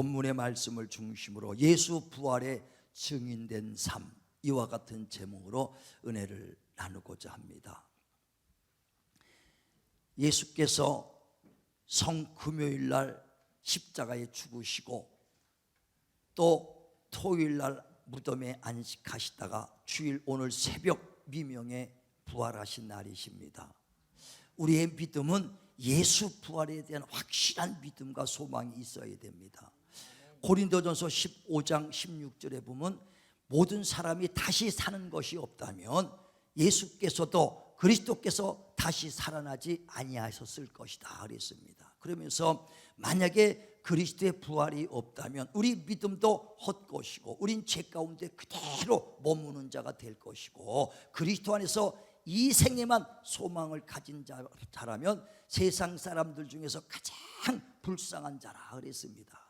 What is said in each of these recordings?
본문의 말씀을 중심으로 예수 부활의 증인된 삶, 이와 같은 제목으로 은혜를 나누고자 합니다. 예수께서 성금요일 날 십자가에 죽으시고 또 토요일 날 무덤에 안식하시다가 주일 오늘 새벽 미명에 부활하신 날이십니다. 우리의 믿음은 예수 부활에 대한 확실한 믿음과 소망이 있어야 됩니다. 고린도전서 15장 16절에 보면 모든 사람이 다시 사는 것이 없다면 예수께서도 그리스도께서 다시 살아나지 아니하셨을 것이다 그랬습니다. 그러면서 만약에 그리스도의 부활이 없다면 우리 믿음도 헛것이고 우린 죄 가운데 그대로 머무는 자가 될 것이고 그리스도 안에서 이 생에만 소망을 가진 자라면 세상 사람들 중에서 가장 불쌍한 자라 그랬습니다.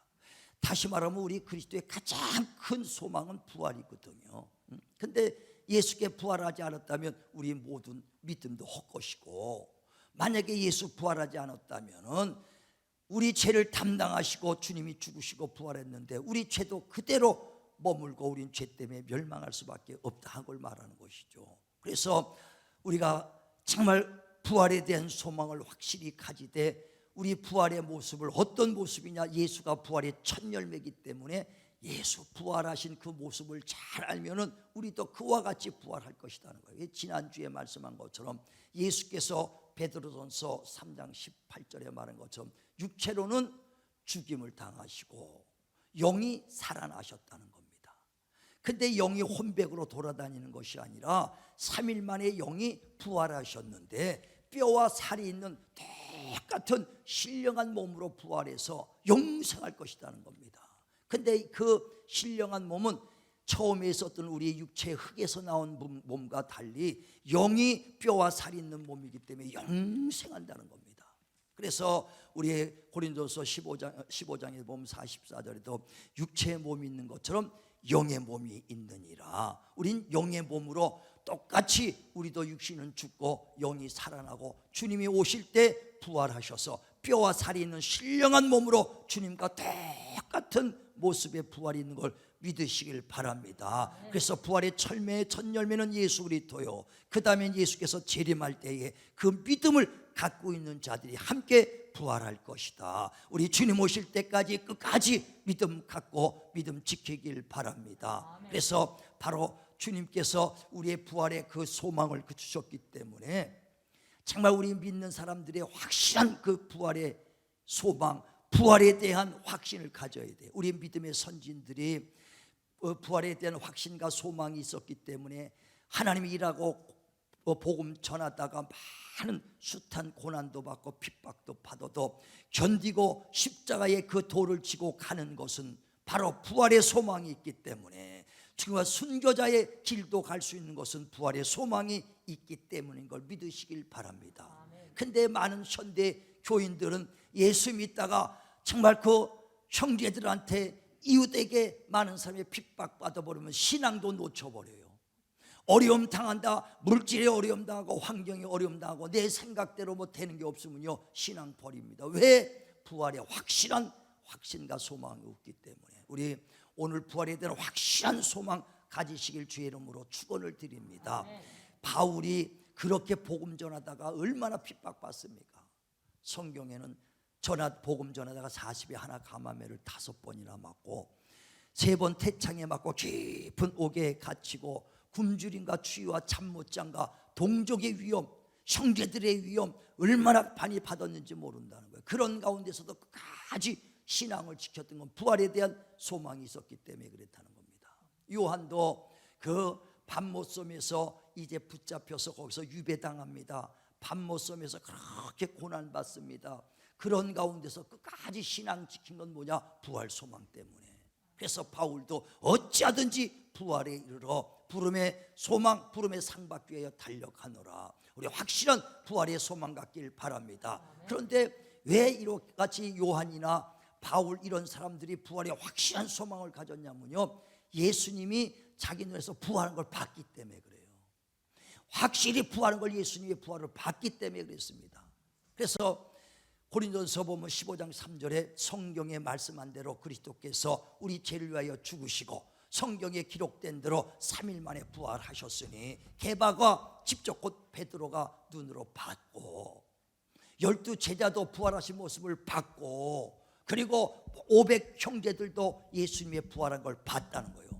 다시 말하면 우리 그리스도의 가장 큰 소망은 부활이거든요. 근데 예수께 부활하지 않았다면 우리 모든 믿음도 헛것이고 만약에 예수 부활하지 않았다면 우리 죄를 담당하시고 주님이 죽으시고 부활했는데 우리 죄도 그대로 머물고 우린 죄 때문에 멸망할 수밖에 없다 걸 말하는 것이죠. 그래서 우리가 정말 부활에 대한 소망을 확실히 가지되 우리 부활의 모습을 어떤 모습이냐, 예수가 부활의 첫 열매이기 때문에 예수 부활하신 그 모습을 잘 알면은 우리도 그와 같이 부활할 것이라는 거예요. 지난주에 말씀한 것처럼 예수께서 베드로전서 3장 18절에 말한 것처럼 육체로는 죽임을 당하시고 영이 살아나셨다는 겁니다. 근데 영이 혼백으로 돌아다니는 것이 아니라 3일 만에 영이 부활하셨는데 뼈와 살이 있는 똑같은 신령한 몸으로 부활해서 영생할 것이라는 겁니다. 근데 그 신령한 몸은 처음에 있었던 우리의 육체의 흙에서 나온 몸과 달리 영이 뼈와 살이 있는 몸이기 때문에 영생한다는 겁니다. 그래서 우리의 고린도서 15장에 보면 44절에도 육체의 몸이 있는 것처럼 영의 몸이 있느니라. 우린 영의 몸으로 똑같이 우리도 육신은 죽고 영이 살아나고 주님이 오실 때 부활하셔서 뼈와 살이 있는 신령한 몸으로 주님과 똑같은 모습의 부활이 있는 걸 믿으시길 바랍니다. 그래서 부활의 철매의 첫 열매는 예수 그리스도요, 그 다음에 예수께서 재림할 때에 그 믿음을 갖고 있는 자들이 함께 부활할 것이다. 우리 주님 오실 때까지 끝까지 믿음 갖고 믿음 지키길 바랍니다. 그래서 바로 주님께서 우리의 부활의 그 소망을 주셨기 때문에 정말 우리 믿는 사람들의 확실한 그 부활의 소망, 부활에 대한 확신을 가져야 돼요. 우리 믿음의 선진들이 부활에 대한 확신과 소망이 있었기 때문에 하나님이 일하고 복음 전하다가 많은 숱한 고난도 받고 핍박도 받아도 견디고 십자가의 그 돌을 지고 가는 것은 바로 부활의 소망이 있기 때문에 지금 순교자의 길도 갈 수 있는 것은 부활의 소망이 있기 때문인 걸 믿으시길 바랍니다. 근데 많은 현대 교인들은 예수 믿다가 정말 그 형제들한테 이웃에게 많은 사람이 핍박받아 버리면 신앙도 놓쳐버려요. 어려움 당한다, 물질에 어려움 당하고 환경에 어려움 당하고 내 생각대로 뭐 되는 게 없으면요 신앙 버립니다. 왜? 부활의 확실한 확신과 소망이 없기 때문에. 우리 오늘 부활에 대한 확실한 소망 가지시길 주의 이름으로 축원을 드립니다. 바울이 그렇게 복음 전하다가 얼마나 핍박받습니까? 성경에는 복음 전하다가 40에 하나 가마매를 5번이나 맞고 3번 태창에 맞고 깊은 옥에 갇히고 굶주림과 추위와 잠 못 잔과 동족의 위험, 형제들의 위험 얼마나 많이 받았는지 모른다는 거예요. 그런 가운데서도 끝까지 신앙을 지켰던 건 부활에 대한 소망이 있었기 때문에 그랬다는 겁니다. 요한도 그 밤못섬에서 이제 붙잡혀서 거기서 유배당합니다. 밤못섬에서 그렇게 고난받습니다. 그런 가운데서 끝까지 신앙 지킨 건 뭐냐? 부활 소망 때문에. 그래서 바울도 어찌하든지 부활에 이르러 부름의 소망, 부름의 상 받기 위하여 달려가노라. 우리 확실한 부활의 소망 갖길 바랍니다. 그런데 왜 이렇게 요한이나 바울 이런 사람들이 부활의 확실한 소망을 가졌냐면요, 예수님이 자기 눈에서 부활한 걸 봤기 때문에 그래요. 확실히 부활한 걸 예수님의 부활을 봤기 때문에 그랬습니다. 그래서 고린도전서 보면 15장 3절에 성경에 말씀한 대로 그리스도께서 우리 죄를 위하여 죽으시고 성경에 기록된 대로 3일 만에 부활하셨으니 게바가 직접 곧 베드로가 눈으로 봤고 12 제자도 부활하신 모습을 봤고 그리고 500 형제들도 예수님의 부활한 걸 봤다는 거예요.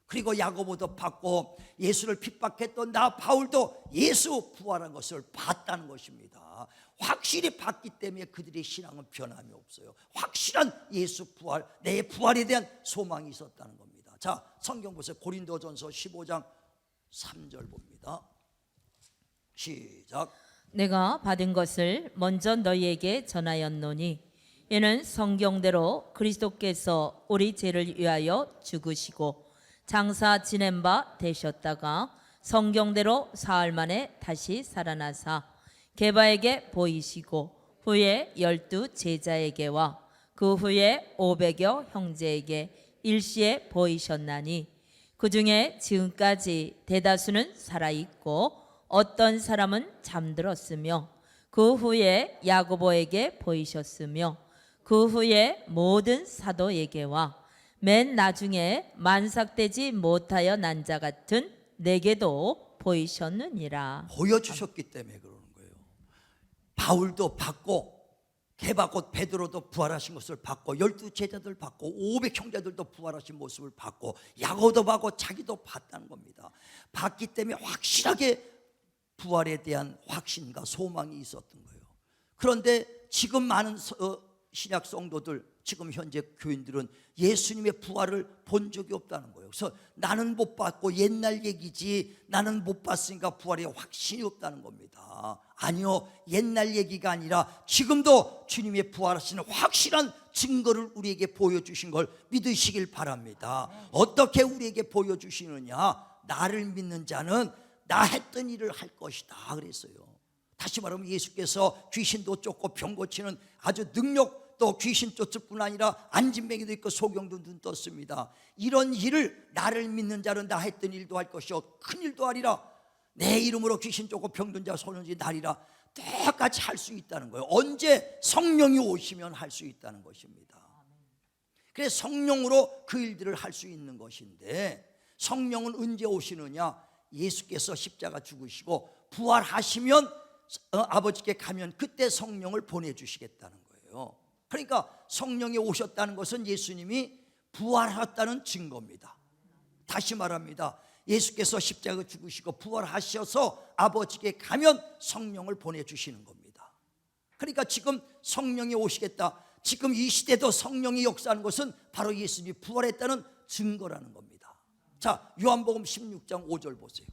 그리고 야고보도 봤고 예수를 핍박했던 나 바울도 예수 부활한 것을 봤다는 것입니다. 확실히 봤기 때문에 그들의 신앙은 변함이 없어요. 확실한 예수 부활, 내 부활에 대한 소망이 있었다는 겁니다. 자, 성경 보세요. 고린도전서 15장 3절 봅니다. 시작. 내가 받은 것을 먼저 너희에게 전하였노니 이는 성경대로 그리스도께서 우리 죄를 위하여 죽으시고 장사 지낸 바 되셨다가 성경대로 사흘 만에 다시 살아나사 게바에게 보이시고 후에 12 제자에게와 그 후에 500여 형제에게 일시에 보이셨나니 그 중에 지금까지 대다수는 살아있고 어떤 사람은 잠들었으며 그 후에 야고보에게 보이셨으며 그 후에 모든 사도에게와 맨 나중에 만삭되지 못하여 난 자 같은 내게도 보이셨느니라. 보여주셨기 때문에 그러는 거예요. 바울도 봤고 게바 곧 베드로도 부활하신 것을 봤고 12 제자들 봤고 500 형제들도 부활하신 모습을 봤고 야고보도 봤고 자기도 봤다는 겁니다. 봤기 때문에 확실하게 부활에 대한 확신과 소망이 있었던 거예요. 그런데 지금 많은 신약 성도들, 지금 현재 교인들은 예수님의 부활을 본 적이 없다는 거예요. 그래서 나는 못 봤고 옛날 얘기지, 나는 못 봤으니까 부활에 확신이 없다는 겁니다. 아니요, 옛날 얘기가 아니라 지금도 주님의 부활하시는 확실한 증거를 우리에게 보여주신 걸 믿으시길 바랍니다. 어떻게 우리에게 보여주시느냐? 나를 믿는 자는 나 했던 일을 할 것이다 그랬어요. 다시 말하면 예수께서 귀신도 쫓고 병 고치는 아주 능력, 또 귀신 쫓을 뿐 아니라 안진뱅이도 있고 소경도 눈 떴습니다. 이런 일을 나를 믿는 자는 나 했던 일도 할 것이요 큰 일도 하리라. 내 이름으로 귀신 쫓고 병든 자 소년지 나리라. 똑같이 할 수 있다는 거예요. 언제? 성령이 오시면 할 수 있다는 것입니다. 그래서 성령으로 그 일들을 할 수 있는 것인데 성령은 언제 오시느냐? 예수께서 십자가 죽으시고 부활하시면 아버지께 가면 그때 성령을 보내주시겠다는 거예요. 그러니까 성령이 오셨다는 것은 예수님이 부활하셨다는 증거입니다. 다시 말합니다. 예수께서 십자가 죽으시고 부활하셔서 아버지께 가면 성령을 보내주시는 겁니다. 그러니까 지금 성령이 오시겠다, 지금 이 시대도 성령이 역사하는 것은 바로 예수님이 부활했다는 증거라는 겁니다. 자, 요한복음 16장 5절 보세요.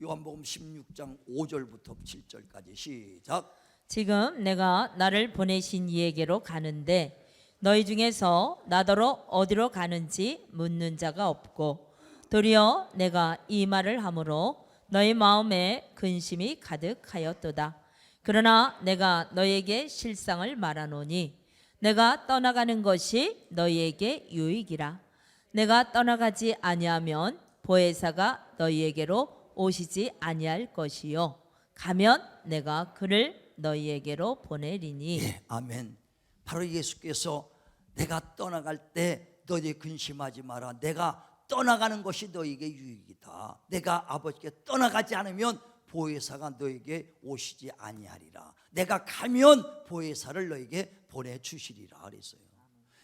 요한복음 16장 5절부터 7절까지 시작. 지금 내가 나를 보내신 이에게로 가는데 너희 중에서 나더러 어디로 가는지 묻는 자가 없고 도리어 내가 이 말을 함으로 너희 마음에 근심이 가득하였도다. 그러나 내가 너희에게 실상을 말하노니 내가 떠나가는 것이 너희에게 유익이라. 내가 떠나가지 아니하면 보혜사가 너희에게로 오시지 아니할 것이요 가면 내가 그를 너희에게로 보내리니. 예, 아멘. 바로 예수께서 내가 떠나갈 때 너희 근심하지 마라. 내가 떠나가는 것이 너희에게 유익이다. 내가 아버지께 떠나가지 않으면 보혜사가 너에게 오시지 아니하리라. 내가 가면 보혜사를 너에게 보내주시리라 그랬어요.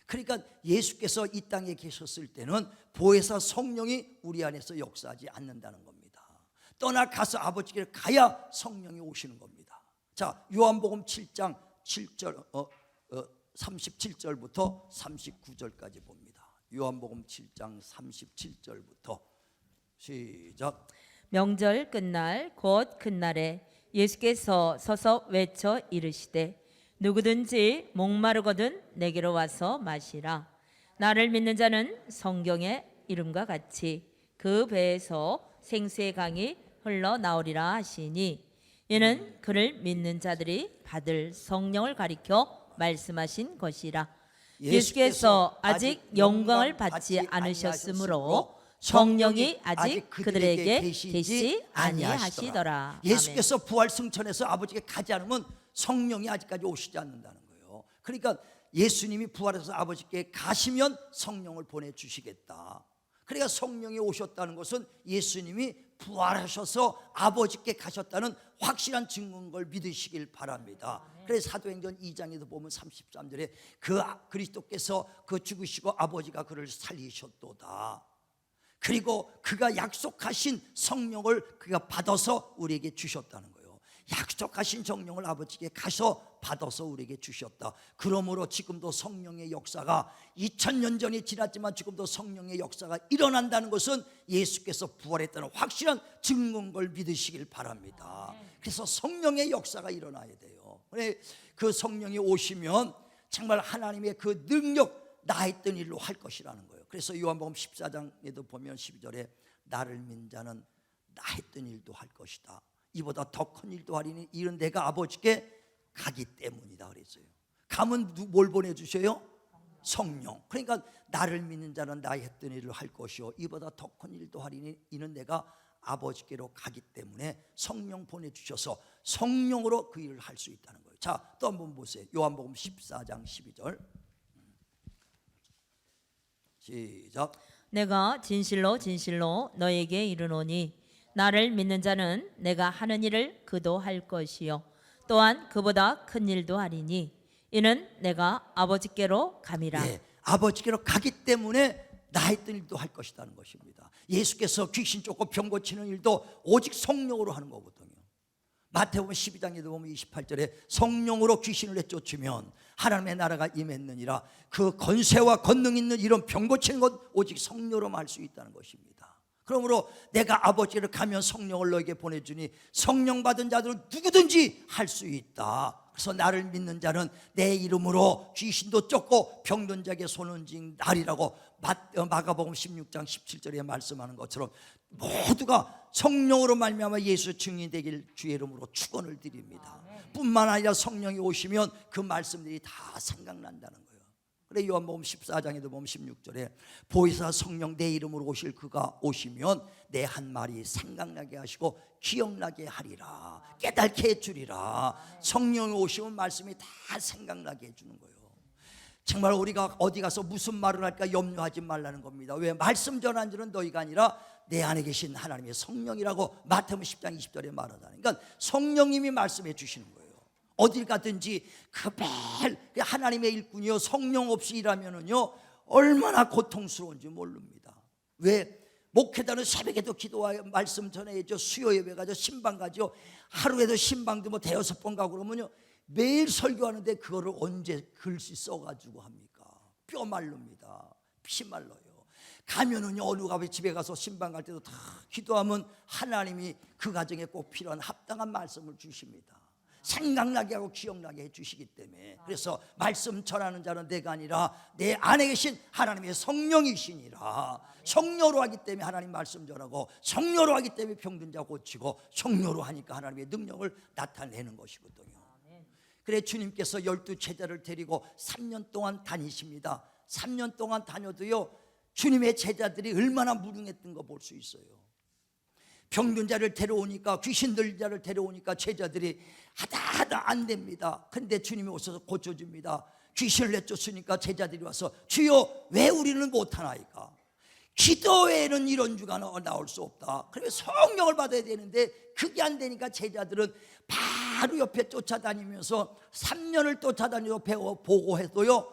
그러니까 예수께서 이 땅에 계셨을 때는 보혜사 성령이 우리 안에서 역사하지 않는다는 겁니다. 떠나가서 아버지께 가야 성령이 오시는 겁니다. 자, 요한복음 7장 7절 37절부터 39절까지 봅니다. 요한복음 7장 37절부터 시작. 명절 끝날 곧 끝날에 예수께서 서서 외쳐 이르시되 누구든지 목마르거든 내게로 와서 마시라. 나를 믿는 자는 성경의 이름과 같이 그 배에서 생수의 강이 흘러나오리라 하시니 이는 그를 믿는 자들이 받을 성령을 가리켜 말씀하신 것이라. 예수께서 아직 영광을 받지 않으셨으므로 성령이 아직 그들에게 계시지 아니하시더라. 예수께서 부활 승천해서 아버지께 가지 않으면 성령이 아직까지 오시지 않는다는 거예요. 그러니까 예수님이 부활해서 아버지께 가시면 성령을 보내주시겠다. 그러니까 성령이 오셨다는 것은 예수님이 부활하셔서 아버지께 가셨다는 확실한 증거인 걸 믿으시길 바랍니다. 그래서 사도행전 2장에도 보면 33절에 그 그리스도께서 그 죽으시고 아버지가 그를 살리셨도다. 그리고 그가 약속하신 성령을 그가 받아서 우리에게 주셨다는 거예요. 약속하신 성령을 아버지께 가서 받아서 우리에게 주셨다. 그러므로 지금도 성령의 역사가 2000년 전이 지났지만 지금도 성령의 역사가 일어난다는 것은 예수께서 부활했다는 확실한 증거인 걸 믿으시길 바랍니다. 그래서 성령의 역사가 일어나야 돼요. 그 성령이 오시면 정말 하나님의 그 능력, 나 했던 일로 할 것이라는 거예요. 그래서 요한복음 14장에도 보면 12절에 나를 믿는 자는 나 했던 일도 할 것이다. 이보다 더 큰 일도 하리니 이는 내가 아버지께 가기 때문이다 그랬어요. 가면 뭘 보내주셔요? 성령. 그러니까 나를 믿는 자는 나 했던 일을 할 것이요 이보다 더 큰 일도 하리니 이는 내가 아버지께로 가기 때문에 성령 보내주셔서 성령으로 그 일을 할 수 있다는 거예요. 자, 또 한번 보세요. 요한복음 14장 12절 시작. 내가 진실로 진실로 너에게 이르노니 나를 믿는 자는 내가 하는 일을 그도 할 것이요 또한 그보다 큰 일도 하리니 이는 내가 아버지께로 감이라. 예, 아버지께로 가기 때문에 나 했던 일도 할 것이라는 것입니다. 예수께서 귀신 쫓고 병 고치는 일도 오직 성령으로 하는 거거든요. 마태복음 12장에도 보면 28절에 성령으로 귀신을 내쫓으면 하나님의 나라가 임했느니라. 그 권세와 권능 있는 이런 병 고치는 것 오직 성령으로만 할 수 있다는 것입니다. 그러므로 내가 아버지를 가면 성령을 너에게 보내주니 성령 받은 자들은 누구든지 할 수 있다. 그래서 나를 믿는 자는 내 이름으로 귀신도 쫓고 병든 자에게 손을 쥔 날이라고 마가복음 16장 17절에 말씀하는 것처럼 모두가 성령으로 말미암아 예수 증인이 되길 주의 이름으로 축원을 드립니다. 뿐만 아니라 성령이 오시면 그 말씀들이 다 생각난다는 거예요. 그래 요한복음 14장에도 보면 16절에 보혜사 성령 내 이름으로 오실 그가 오시면 내 한 말이 생각나게 하시고 기억나게 하리라. 깨닫게 해주리라. 성령이 오시면 말씀이 다 생각나게 해주는 거예요. 정말 우리가 어디 가서 무슨 말을 할까 염려하지 말라는 겁니다. 왜? 말씀 전한 자는 너희가 아니라 내 안에 계신 하나님의 성령이라고 마태복음 10장 20절에 말하다니. 그러니까 성령님이 말씀해 주시는 거예요. 어딜 가든지 매일 하나님의 일꾼이요 성령 없이 일하면은요 얼마나 고통스러운지 모릅니다. 왜? 목회자는 새벽에도 기도하여 말씀 전해야죠. 수요 예배 가죠. 신방 가죠. 하루에도 신방도 뭐 대여섯 번 가고 그러면요 매일 설교하는데 그거를 언제 글씨 써가지고 합니까? 뼈 마릅니다. 피 말라요. 가면은요 어느 가게 집에 가서 신방 갈 때도 다 기도하면 하나님이 그 가정에 꼭 필요한 합당한 말씀을 주십니다. 생각나게 하고 기억나게 해주시기 때문에. 그래서 말씀 전하는 자는 내가 아니라 내 안에 계신 하나님의 성령이시니라. 성령으로 하기 때문에 하나님 말씀 전하고 성령으로 하기 때문에 병든 자 고치고 성령으로 하니까 하나님의 능력을 나타내는 것이거든요. 그래 주님께서 12 제자를 데리고 3년 동안 다니십니다. 3년 동안 다녀도요 주님의 제자들이 얼마나 무능했던 거 볼 수 있어요. 병든 자를 데려오니까 귀신 들린 자를 데려오니까 제자들이 하다 안 됩니다. 근데 주님이 오셔서 고쳐줍니다. 귀신을 내쫓으니까 제자들이 와서 주여 왜 우리는 못하나이까? 기도 외에는 이런 주가 나올 수 없다. 그래서 성령을 받아야 되는데 그게 안 되니까 제자들은 바로 옆에 쫓아다니면서 3년을 쫓아다니고 보고 해도요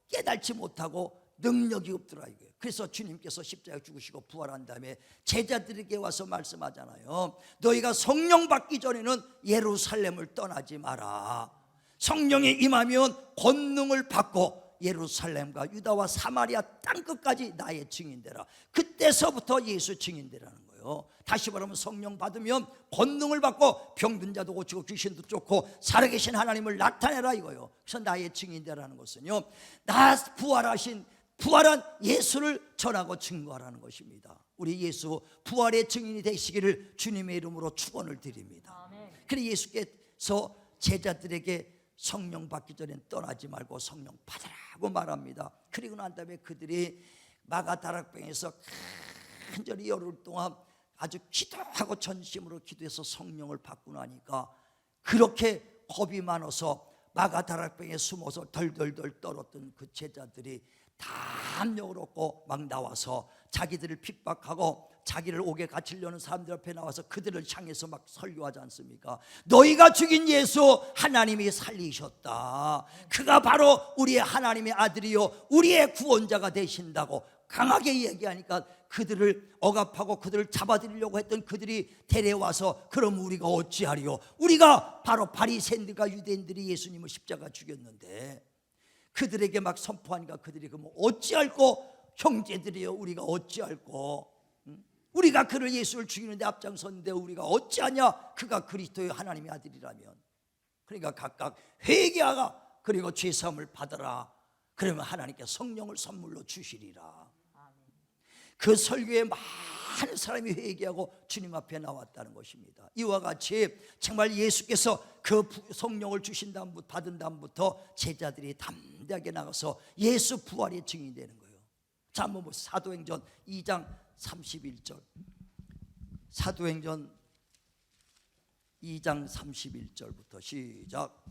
깨달지 못하고 능력이 없더라 이거예요. 그래서 주님께서 십자가에 죽으시고 부활한 다음에 제자들에게 와서 말씀하잖아요. 너희가 성령 받기 전에는 예루살렘을 떠나지 마라. 성령이 임하면 권능을 받고 예루살렘과 유다와 사마리아 땅끝까지 나의 증인되라. 그때서부터 예수 증인되라는 거예요. 다시 말하면 성령 받으면 권능을 받고 병든 자도 고치고 귀신도 쫓고 살아계신 하나님을 나타내라 이거예요. 그래서 나의 증인되라는 것은요 나 부활한 예수를 전하고 증거하라는 것입니다. 우리 예수 부활의 증인이 되시기를 주님의 이름으로 축원을 드립니다. 그래 예수께서 제자들에게 성령 받기 전엔 떠나지 말고 성령 받으라고 말합니다. 그리고 난 다음에 그들이 마가다락방에서 간절히 열흘 동안 아주 기도하고 전심으로 기도해서 성령을 받고 나니까 그렇게 겁이 많아서 마가다락방에 숨어서 덜덜덜 떨었던 그 제자들이 다 압력을 얻고 막 나와서 자기들을 핍박하고 자기를 옥에 갇히려는 사람들 앞에 나와서 그들을 향해서 막 설교하지 않습니까? 너희가 죽인 예수 하나님이 살리셨다. 그가 바로 우리의 하나님의 아들이요 우리의 구원자가 되신다고 강하게 얘기하니까 그들을 억압하고 그들을 잡아들이려고 했던 그들이 데려와서 그럼 우리가 어찌하리요? 우리가 바로 바리새인들과 유대인들이 예수님을 십자가 죽였는데 그들에게 막 선포하니까 그들이 그럼 어찌할꼬? 형제들이여 우리가 어찌할꼬? 우리가 그를 예수를 죽이는데 앞장섰는데 우리가 어찌하냐? 그가 그리스도의 하나님의 아들이라면. 그러니까 각각 회개하라. 그리고 죄사함을 받아라. 그러면 하나님께 성령을 선물로 주시리라. 그 설교에 많은 사람이 회개하고 주님 앞에 나왔다는 것입니다. 이와 같이 정말 예수께서 그 성령을 주신 다음 받은 다음부터 제자들이 담대하게 나가서 예수 부활의 증인이 되는 거예요. 자, 한번 보세요. 사도행전 2장 31절. 사도행전 2장 31절부터 시작.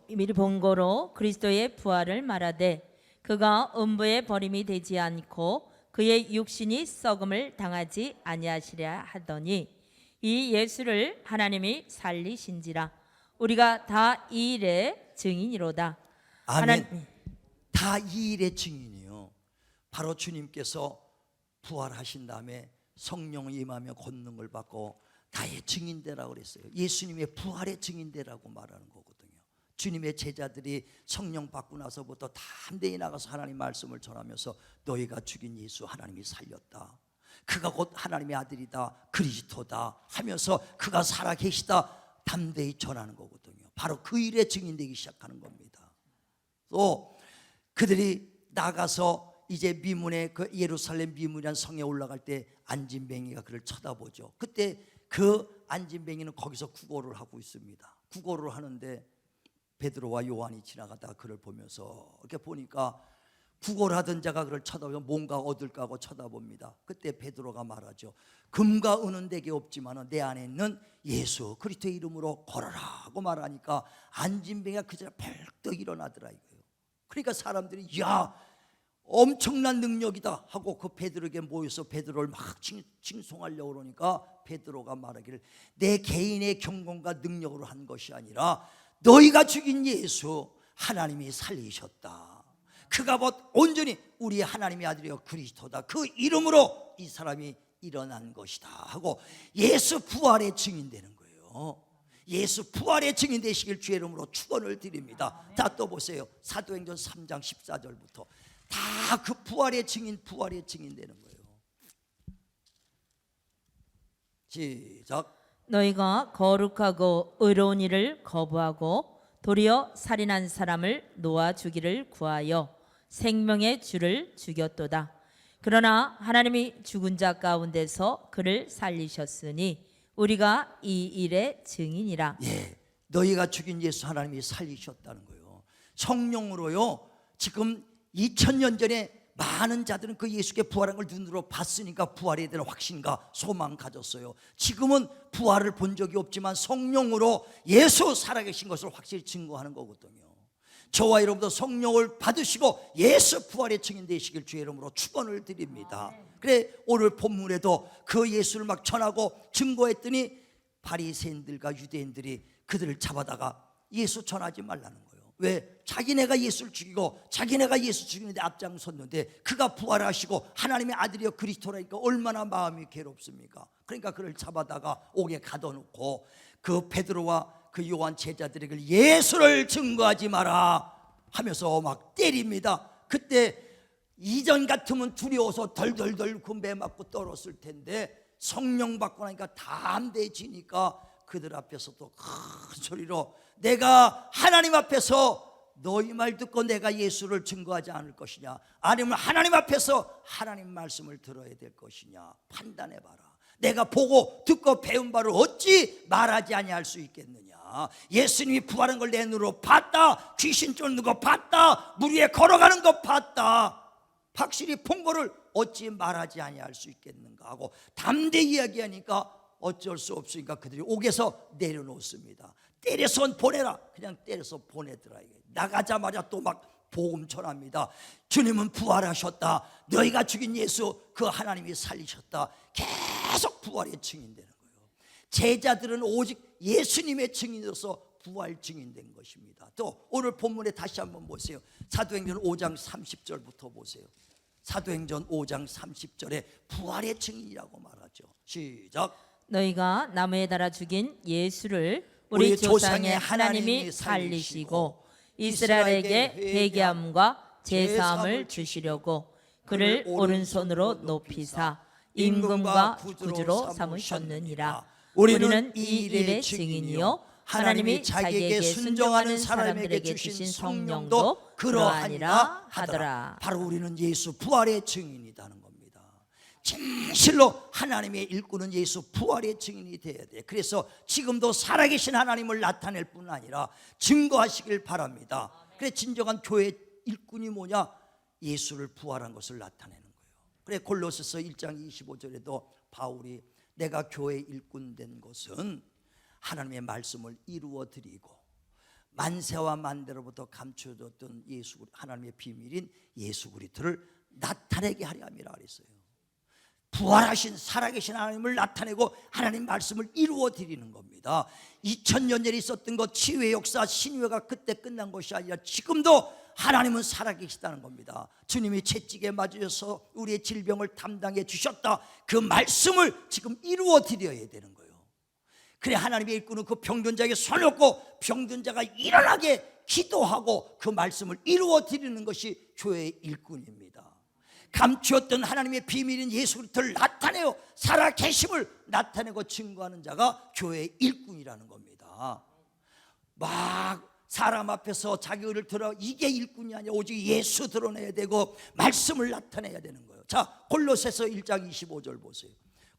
미리 본거로 그리스도의 부활을 말하되 그가 음부에 버림이 되지 않고 그의 육신이 썩음을 당하지 아니하시랴 하더니 이 예수를 하나님이 살리신지라. 우리가 다 이 일의 증인이로다. 아멘. 다 이 일의 증인이요. 바로 주님께서 부활하신 다음에 성령이 임하며 권능을 받고 다의 증인되라고 그랬어요. 예수님의 부활의 증인되라고 말하는 거거든요. 주님의 제자들이 성령 받고 나서부터 담대히 나가서 하나님 말씀을 전하면서 너희가 죽인 예수 하나님이 살렸다. 그가 곧 하나님의 아들이다. 그리스도다 하면서 그가 살아계시다 담대히 전하는 거거든요. 바로 그 일에 증인되기 시작하는 겁니다. 또 그들이 나가서 이제 미문에 그 예루살렘 미문이라는 성에 올라갈 때 안진뱅이가 그를 쳐다보죠. 그때 그 안진뱅이는 거기서 구걸을 하고 있습니다. 구걸을 하는데 베드로와 요한이 지나가다가 그를 보면서 이렇게 보니까 구걸하던 자가 그를 쳐다보면 뭔가 얻을까 하고 쳐다봅니다. 그때 베드로가 말하죠. 금과 은은 내게 없지만 내 안에 있는 예수 그리스도의 이름으로 걸어라 하고 말하니까 안진뱅이가 그 자리에 벌떡 일어나더라 이거예요. 그러니까 사람들이 야 엄청난 능력이다 하고 그 베드로에게 모여서 베드로를 막 칭송하려고 그러니까 베드로가 말하기를 내 개인의 경건과 능력으로 한 것이 아니라 너희가 죽인 예수 하나님이 살리셨다. 그가 곧 온전히 우리 하나님의 아들이여 그리스도다. 그 이름으로 이 사람이 일어난 것이다 하고 예수 부활의 증인되는 거예요. 예수 부활의 증인 되시길 주의 이름으로 축원을 드립니다. 자, 또 보세요. 사도행전 3장 14절부터 다 그 부활의 증인 되는 거예요. 시작. 너희가 거룩하고 의로운 일을 거부하고 도리어 살인한 사람을 놓아 주기를 구하여 생명의 주를 죽였도다. 그러나 하나님이 죽은 자 가운데서 그를 살리셨으니 우리가 이 일의 증인이라. 예, 너희가 죽인 예수 하나님이 살리셨다는 거예요. 성령으로요. 지금 2000년 전에 많은 자들은 그 예수께 부활한 걸 눈으로 봤으니까 부활에 대한 확신과 소망 가졌어요. 지금은 부활을 본 적이 없지만 성령으로 예수 살아계신 것을 확실히 증거하는 거거든요. 저와 여러분도 성령을 받으시고 예수 부활의 증인 되시길 주의 이름으로 축원을 드립니다. 그래 오늘 본문에도 그 예수를 막 전하고 증거했더니 바리새인들과 유대인들이 그들을 잡아다가 예수 전하지 말라는 거예요. 왜? 자기네가 예수를 죽이고 자기네가 예수 죽이는데 앞장섰는데 그가 부활하시고 하나님의 아들이여 그리스도라니까 얼마나 마음이 괴롭습니까? 그러니까 그를 잡아다가 옥에 가둬놓고 그 베드로와 그 요한 제자들에게 예수를 증거하지 마라 하면서 막 때립니다. 그때 이전 같으면 두려워서 덜덜덜 그 매 맞고 떨었을 텐데 성령 받고 나니까 담대해지니까 그들 앞에서도 큰 소리로 내가 하나님 앞에서 너희 말 듣고 내가 예수를 증거하지 않을 것이냐 아니면 하나님 앞에서 하나님 말씀을 들어야 될 것이냐 판단해봐라. 내가 보고 듣고 배운 바를 어찌 말하지 아니할 수 있겠느냐. 예수님이 부활한 걸 내 눈으로 봤다. 귀신 쫓는 거 봤다. 물 위에 걸어가는 거 봤다. 확실히 본 거를 어찌 말하지 아니할 수 있겠는가 하고 담대히 이야기하니까 어쩔 수 없으니까 그들이 옥에서 내려놓습니다. 때려서 보내라. 그냥 때려서 보내더라. 나가자마자 또 막 복음 전합니다. 주님은 부활하셨다. 너희가 죽인 예수 그 하나님이 살리셨다. 계속 부활의 증인되는 거예요. 제자들은 오직 예수님의 증인으로서 부활 증인된 것입니다. 또 오늘 본문에 다시 한번 보세요. 사도행전 5장 30절부터 보세요. 사도행전 5장 30절에 부활의 증인이라고 말하죠. 시작. 너희가 나무에 달아 죽인 예수를 우리 조상의 하나님이 살리시고 이스라엘에게 회개함과 제사함을 주시려고 그를 오른손으로 높이사 임금과 구주로 삼으셨느니라. 우리는 이 일의 증인이요 하나님이 자기에게 순종하는 사람들에게 주신 성령도 그러하니라 하더라. 바로 우리는 예수 부활의 증인이라는 겁니다. 진실로 하나님의 일꾼은 예수 부활의 증인이 되어야 돼. 그래서 지금도 살아계신 하나님을 나타낼 뿐 아니라 증거하시길 바랍니다. 그래 진정한 교회 일꾼이 뭐냐? 예수를 부활한 것을 나타내는 거예요. 그래 골로새서 1장 25절에도 바울이 내가 교회 일꾼 된 것은 하나님의 말씀을 이루어 드리고 만세와 만대로부터 감춰졌던 예수 하나님의 비밀인 예수 그리스도를 나타내게 하려 함이라 그랬어요. 부활하신 살아계신 하나님을 나타내고 하나님 말씀을 이루어 드리는 겁니다. 2000년 전에 있었던 것 치유의 역사 신유회가 그때 끝난 것이 아니라 지금도 하나님은 살아계시다는 겁니다. 주님이 채찍에 맞으셔서 우리의 질병을 담당해 주셨다. 그 말씀을 지금 이루어 드려야 되는 거예요. 그래 하나님의 일꾼은 그 병든 자에게 손을 얹고 병든 자가 일어나게 기도하고 그 말씀을 이루어 드리는 것이 교회의 일꾼입니다. 감추었던 하나님의 비밀인 예수 그리스도를 나타내어 살아계심을 나타내고 증거하는 자가 교회의 일꾼이라는 겁니다. 막 사람 앞에서 자기 의를 드러 이게 일꾼이 아니라 오직 예수 드러내야 되고 말씀을 나타내야 되는 거예요. 자 골로새서 1장 25절 보세요.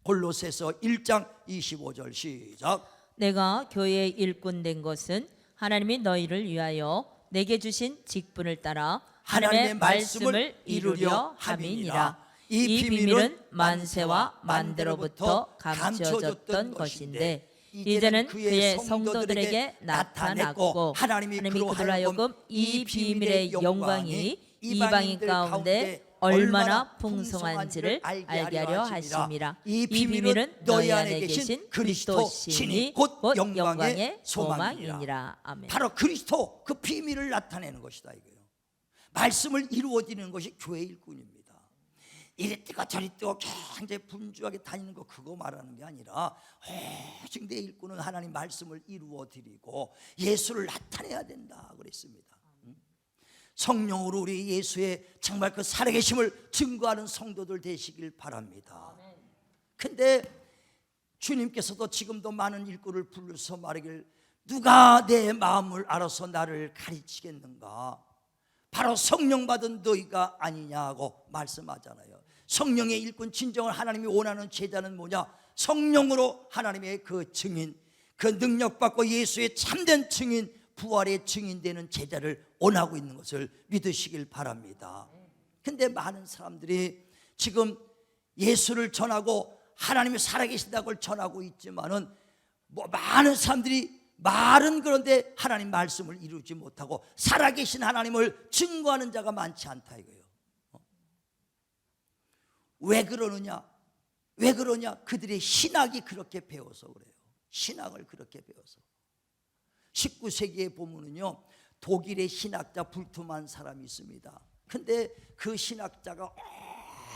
골로새서 1장 25절 시작. 내가 교회의 일꾼 된 것은 하나님이 너희를 위하여 내게 주신 직분을 따라 하나님의 말씀을 이루려 함이니라. 이 비밀은 만세와 만대로부터 감춰졌던 것인데 이제는 그의 성도들에게 나타났고 하나님이 그들로 하여금 이 비밀의 영광이 이방인 가운데 얼마나 풍성한지를 알게 하려 하심이라. 이 비밀은 너희 안에 계신 그리스도 신이 곧 영광의 소망이니라. 아멘. 바로 그리스도 그 비밀을 나타내는 것이다 이거예요. 말씀을 이루어지는 것이 교회 일꾼입니다. 이리 뜨고 저리 뜨고 굉장히 분주하게 다니는 거 그거 말하는 게 아니라 오직 내 일꾼은 하나님 말씀을 이루어드리고 예수를 나타내야 된다 그랬습니다. 성령으로 우리 예수의 정말 그 살아계심을 증거하는 성도들 되시길 바랍니다. 근데 주님께서도 지금도 많은 일꾼을 불러서 말하길 누가 내 마음을 알아서 나를 가르치겠는가? 바로 성령 받은 너희가 아니냐고 말씀하잖아요. 성령의 일꾼 진정을 하나님이 원하는 제자는 뭐냐? 성령으로 하나님의 그 증인, 그 능력받고 예수의 참된 증인, 부활의 증인되는 제자를 원하고 있는 것을 믿으시길 바랍니다. 근데 많은 사람들이 지금 예수를 전하고 하나님이 살아계신다고 전하고 있지만은 많은 사람들이 말은 그런데 하나님 말씀을 이루지 못하고 살아계신 하나님을 증거하는 자가 많지 않다 이거예요. 왜 그러느냐? 왜 그러냐? 그들의 신학이 그렇게 배워서 그래요. 신학을 그렇게 배워서. 19세기에 보면은요 독일의 신학자 불트만 사람이 있습니다. 근데 그 신학자가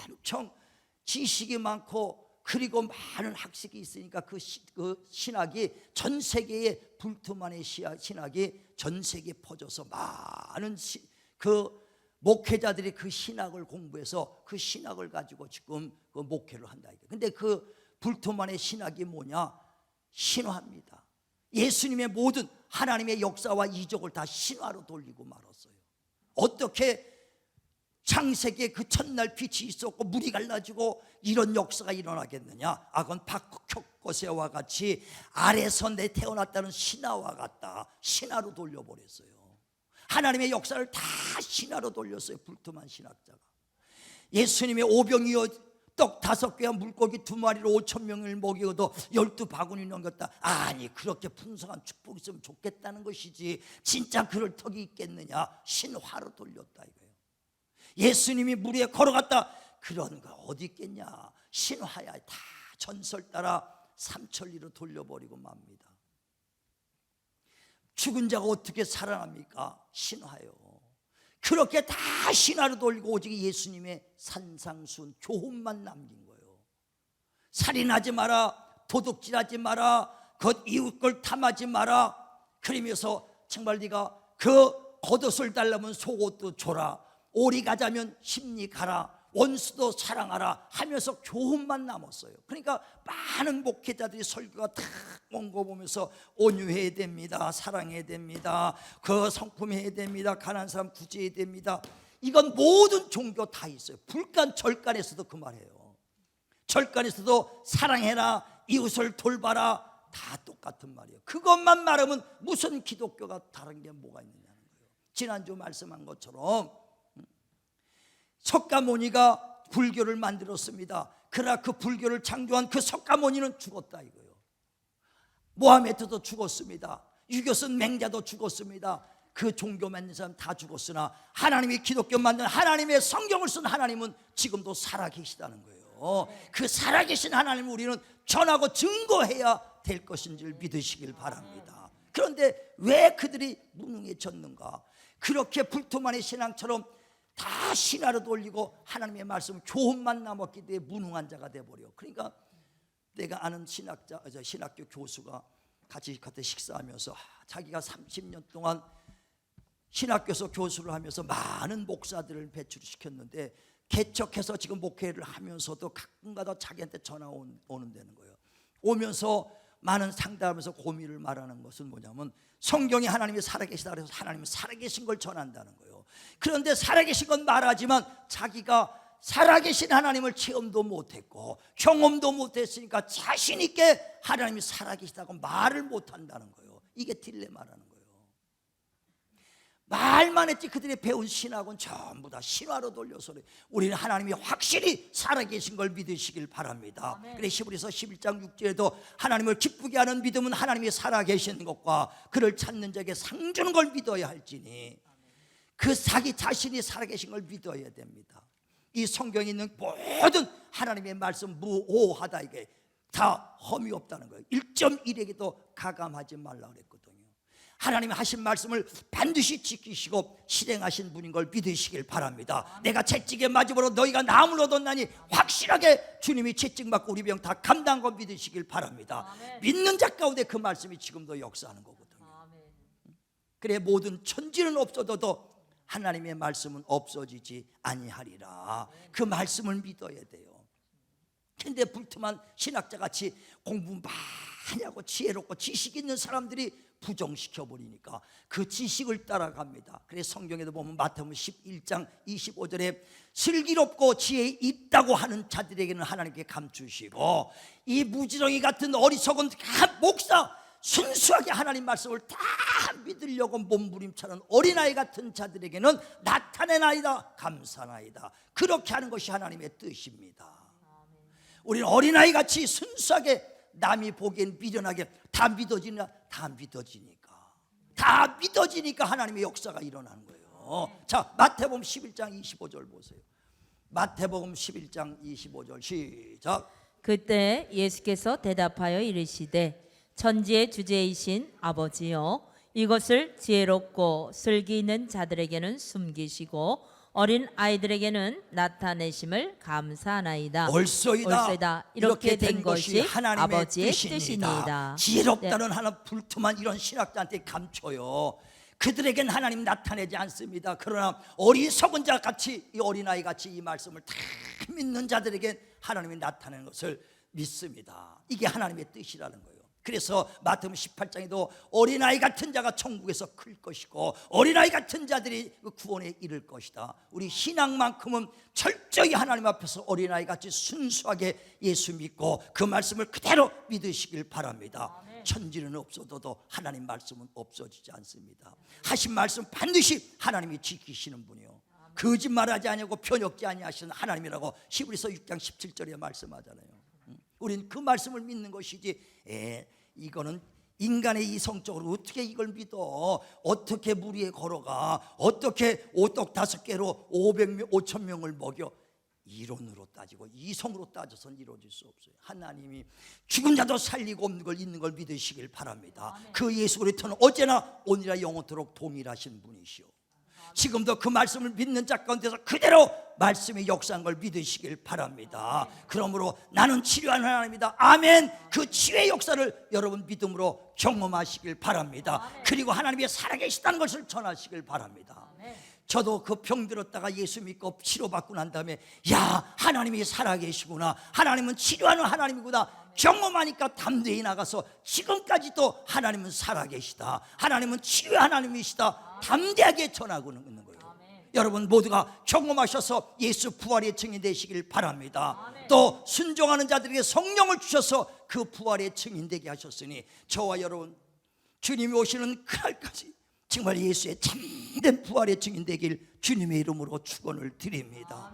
엄청 지식이 많고 그리고 많은 학식이 있으니까 그 신학이 전 세계에 불트만의 신학이 전 세계에 퍼져서 많은 그 목회자들이 그 신학을 공부해서 그 신학을 가지고 지금 그 목회를 한다. 근데 그 불트만의 신학이 뭐냐? 신화입니다. 예수님의 모든 하나님의 역사와 이적을 다 신화로 돌리고 말았어요. 어떻게 창세기에 그 첫날 빛이 있었고 물이 갈라지고 이런 역사가 일어나겠느냐? 그건 박혁거세와 같이 아래서 내 태어났다는 신화와 같다. 신화로 돌려버렸어요. 하나님의 역사를 다 신화로 돌렸어요. 불투만 신학자가. 예수님의 오병이어 떡 5개와 물고기 2마리로 5,000명을 먹이고도 12바구니 넘겼다. 아니 그렇게 풍성한 축복이 있으면 좋겠다는 것이지 진짜 그럴 턱이 있겠느냐. 신화로 돌렸다 이거예요. 예수님이 물 위에 걸어갔다. 그런 거 어디 있겠냐. 신화야. 다 전설 따라 삼천리로 돌려버리고 맙니다. 죽은 자가 어떻게 살아납니까? 신화요. 그렇게 다 신화로 돌리고 오직 예수님의 산상수훈 교훈만 남긴 거예요. 살인하지 마라, 도둑질하지 마라, 그 이웃 걸 탐하지 마라. 그러면서 정말 네가 그 겉옷을 달라면 속옷도 줘라, 오리 가자면 심리 가라, 원수도 사랑하라 하면서 교훈만 남았어요. 그러니까 많은 목회자들이 설교가 탁 온 거 보면서 온유해야 됩니다, 사랑해야 됩니다, 그 성품해야 됩니다, 가난한 사람 구제해야 됩니다. 이건 모든 종교 다 있어요. 불간 절간에서도 그 말해요. 절간에서도 사랑해라, 이웃을 돌봐라, 다 똑같은 말이에요. 그것만 말하면 무슨 기독교가 다른 게 뭐가 있느냐는 거예요. 지난주 말씀한 것처럼 석가모니가 불교를 만들었습니다. 그러나 그 불교를 창조한 그 석가모니는 죽었다 이거예요. 모하메드도 죽었습니다. 유교선 맹자도 죽었습니다. 그 종교 만든 사람 다 죽었으나 하나님이 기독교 만든 하나님의 성경을 쓴 하나님은 지금도 살아계시다는 거예요. 그 살아계신 하나님을 우리는 전하고 증거해야 될 것인지를 믿으시길 바랍니다. 그런데 왜 그들이 무능해졌는가? 그렇게 불토만의 신앙처럼 다 신화로 돌리고 하나님의 말씀 교훈만 남았기 때문에 무능한 자가 돼버려. 그러니까 내가 아는 신학교 교수가 같이 식사하면서 자기가 30년 동안 신학교에서 교수를 하면서 많은 목사들을 배출시켰는데 개척해서 지금 목회를 하면서도 가끔가다 자기한테 전화 오는다는 거예요. 오면서 많은 상담하면서 고민을 말하는 것은 뭐냐면 성경이 하나님이 살아계시다 그래서 하나님이 살아계신 걸 전한다는 거예요. 그런데 살아계신 건 말하지만 자기가 살아계신 하나님을 체험도 못했고 경험도 못했으니까 자신 있게 하나님이 살아계시다고 말을 못한다는 거예요. 이게 딜레마라는 거예요. 말만 했지 그들이 배운 신학은 전부 다 신화로 돌려서 우리는 하나님이 확실히 살아계신 걸 믿으시길 바랍니다. 그래 히브리서 11장 6절에도 하나님을 기쁘게 하는 믿음은 하나님이 살아계신 것과 그를 찾는 자에게 상 주는 걸 믿어야 할지니 그 자기 자신이 살아계신 걸 믿어야 됩니다. 이 성경에 있는 모든 하나님의 말씀 무오하다 이게 다 험이 없다는 거예요. 1.1에게도 가감하지 말라 그랬거든요. 하나님이 하신 말씀을 반드시 지키시고 실행하신 분인 걸 믿으시길 바랍니다. 내가 채찍에 맞음으로 너희가 나음을 얻었나니 확실하게 주님이 채찍 맞고 우리 병 다 감당한 걸 믿으시길 바랍니다. 믿는 자 가운데 그 말씀이 지금도 역사하는 거거든요. 그래 모든 천지는 없어져도 하나님의 말씀은 없어지지 아니하리라. 그 말씀을 믿어야 돼요. 근데 불투만 신학자같이 공부 많이 하고 지혜롭고 지식 있는 사람들이 부정시켜버리니까 그 지식을 따라갑니다. 그래서 성경에도 보면 마태복음 11장 25절에 슬기롭고 지혜 있다고 하는 자들에게는 하나님께 감추시고 이 무지렁이 같은 어리석은 목사 순수하게 하나님 말씀을 다 믿으려고 몸부림치는 어린아이 같은 자들에게는 나타내나이다 감사나이다. 그렇게 하는 것이 하나님의 뜻입니다. 우리는 어린아이 같이 순수하게 남이 보기엔 미련하게 다 믿어지냐? 다 믿어지니까 하나님의 역사가 일어나는 거예요. 자, 마태복음 11장 25절 보세요. 마태복음 11장 25절 시작. 그때 예수께서 대답하여 이르시되 천지의 주제이신 아버지여 이것을 지혜롭고 슬기 있는 자들에게는 숨기시고 어린 아이들에게는 나타내심을 감사하나이다. 옳소이다. 이렇게 된 것이 하나님의 아버지의 뜻입니다. 뜻이니이다. 지혜롭다는 하나 불투만 이런 신학자한테 감춰요. 그들에겐 하나님 나타내지 않습니다. 그러나 어리석은 자 같이 이 어린아이 같이 이 말씀을 다 믿는 자들에겐 하나님이 나타내는 것을 믿습니다. 이게 하나님의 뜻이라는 거예요. 그래서 마태복음 18장에도 어린아이 같은 자가 천국에서 클 것이고 어린아이 같은 자들이 구원에 이를 것이다. 우리 신앙만큼은 철저히 하나님 앞에서 어린아이 같이 순수하게 예수 믿고 그 말씀을 그대로 믿으시길 바랍니다. 천지는 없어도 하나님 말씀은 없어지지 않습니다. 하신 말씀 반드시 하나님이 지키시는 분이요. 거짓말하지 아니하고 편역지 아니하시는 하나님이라고 히브리서 6장 17절에 말씀하잖아요. 우린 그 말씀을 믿는 것이지 이거는 인간의 이성적으로 어떻게 이걸 믿어, 어떻게 물 위에 걸어가, 어떻게 오떡 5개로 5천 명을 먹여, 이론으로 따지고 이성으로 따져서는 이루어질 수 없어요. 하나님이 죽은 자도 살리고 없는 걸 있는 걸 믿으시길 바랍니다. 그 예수 그리스도는 어제나 오늘이나 영원토록 동일하신 분이시오. 지금도 그 말씀을 믿는 자 가운데서 그대로 말씀의 역사한 걸 믿으시길 바랍니다. 그러므로 나는 치료하는 하나님이다. 아멘. 그 치유의 역사를 여러분 믿음으로 경험하시길 바랍니다. 그리고 하나님이 살아계시다는 것을 전하시길 바랍니다. 저도 그 병 들었다가 예수 믿고 치료받고 난 다음에 야, 하나님이 살아계시구나, 하나님은 치료하는 하나님이구나 경험하니까 담대히 나가서 지금까지도 하나님은 살아계시다, 하나님은 치유의 하나님이시다 담대하게 전하고 있는 거예요. 여러분 모두가 경험하셔서 예수 부활의 증인 되시길 바랍니다. 또 순종하는 자들에게 성령을 주셔서 그 부활의 증인 되게 하셨으니 저와 여러분 주님이 오시는 그날까지 정말 예수의 참된 부활의 증인 되길 주님의 이름으로 축원을 드립니다.